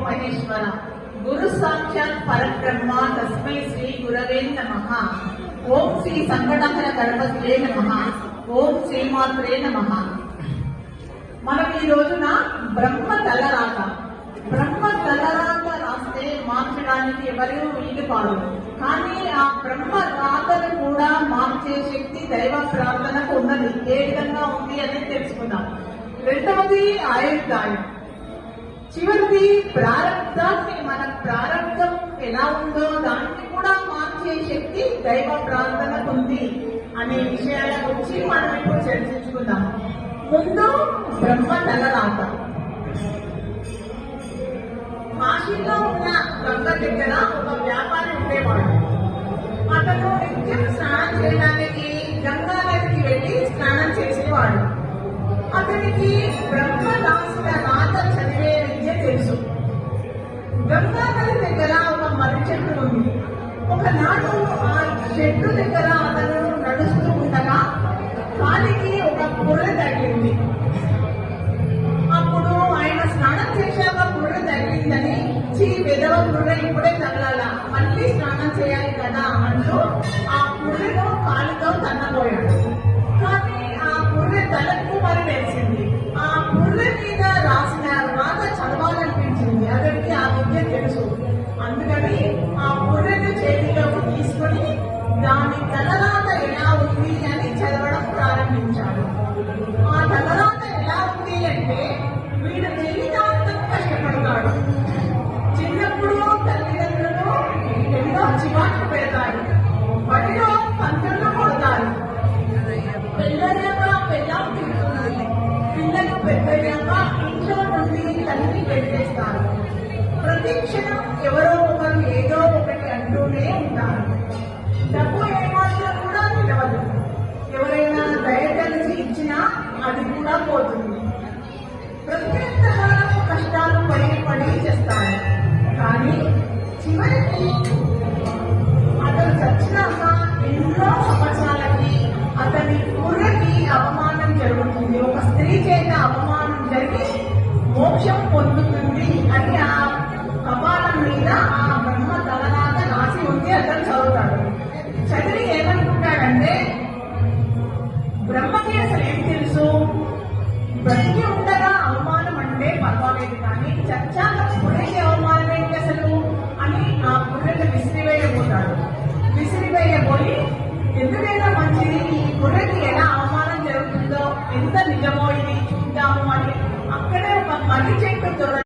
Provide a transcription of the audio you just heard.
మహేశ్వర గురు సాక్షాత్ పరబ్రహ్మ తస్మై శ్రీ గురవే నమః. ఓం శ్రీ సంకటహర గణపతే నమః. ఓం శ్రీమాత్రే నమః. మనం ఈ రోజున బ్రహ్మ తలరాత రాస్తే మార్చడానికి ఎవరు వీలు కాదు. కానీ ఆ బ్రహ్మ రాతను కూడా మార్చే శక్తి దైవ ప్రార్థనకు ఉన్నది. ఏ విధంగా ఉంది అనేది తెలుసుకుందాం. రెండవది ఆయుర్దాయం. చివరిది ప్రారంధాన్ని, మన ప్రారంభం ఎలా ఉందో దాన్ని కూడా మార్చే శక్తి దైవ ప్రార్థనకు ఉంది అనే విషయాల గురించి మనం ఇప్పుడు చర్చించుకుందాం. ముందు బ్రహ్మ తలరాత. కాశీలో ఉన్న గంగ దగ్గర ఒక వ్యాపారి ఉండేవాడు. అతను నిత్యం స్నానం చేయడానికి గంగా నదికి వెళ్లి స్నానం చేసేవాడు. అతనికి బ్రహ్మ రాసిన రాత చదివే విద్య తెలుసు. గంగా నది దగ్గర ఒక మర్రి చెట్టు ఉంది. ఒకనాడు ఆ చెట్టు దగ్గర అతను నడుస్తూ ఉండగా కాలికి ఒక పుర్రె తగిలింది. అప్పుడు ఆయన స్నానం చేశాక పుర్రె తగిలిందని వెదవ పుర్రె ఇప్పుడే తగలాలా, మళ్ళీ స్నానం చేయాలి కదా అంటూ ఆ పుర్రెను కాలుతో తన్నబోయాడు. కానీ ఆ పుర్రె తలకు మరి వేసింది. ఆ పుర్రె మీద రాసిన రాత చదవాలనిపించింది. అతనికి ఆ విద్య తెలుసు. అందుకని ఆ పుర్రెను చేతిలోకి తీసుకుని దాని తలరాత ఎలా ఉంది అని చదవడం ప్రారంభించాడు. ఆ తలరాత ఎలా ఉంది అంటే, వీడు జీవితాంతం కష్టపడతాడు. చిన్నప్పుడు తల్లిదండ్రులు ఎన్నో చివాట్లు పెడతారు, బడిలో పంతులు కొడతారు, పెళ్ళయ్యాక పెళ్ళాం తింటున్నది, పిల్లలు పెద్దయ్యాక ఇంట్లో నుండి తల్లి పెట్టేస్తారు. ప్రతి క్షణం ఎవరో ఒకరు ఏదో ఒకటి అంటూనే ఉంటారు. డబ్బు ఏమాత్రం కూడా నిలవదు. ఎవరైనా దయతలిసి ఇచ్చినా అది కూడా పోతుంది. ప్రత్యేకకాలం కష్టాలు పడి చేస్తారు. కానీ చివరికి అతను చచ్చినాక ఎన్నో సంవత్సరాలకి అతని పుర్రెకి అవమానం జరుగుతుంది. ఒక స్త్రీ చేత అవమానం జరిగి మోక్షం పొందుతుంది అని ఆ కపాలం మీద ఆ బ్రహ్మ తలరాత రాసి ఉంది. అతను చదువుతాడు. చదివి ఏమనుకుంటాడంటే, బ్రహ్మకి అసలు ఏం తెలుసు, బ్రతికి ఉండగా అవమానం అంటే పర్వాలేదు, కానీ చచ్చాక పుర్రెకి అవమానం ఏంటి అసలు అని ఆ పుర్రెని విసిరివేయబోతాడు. విసిరివేయబోయి ఎందుకైనా మంచిది, ఈ పుర్రెకి ఎలా అవమానం జరుగుతుందో, ఎంత నిజమో ఇది చూద్దాము అని అక్కడే ఒక మర్రి చెట్టు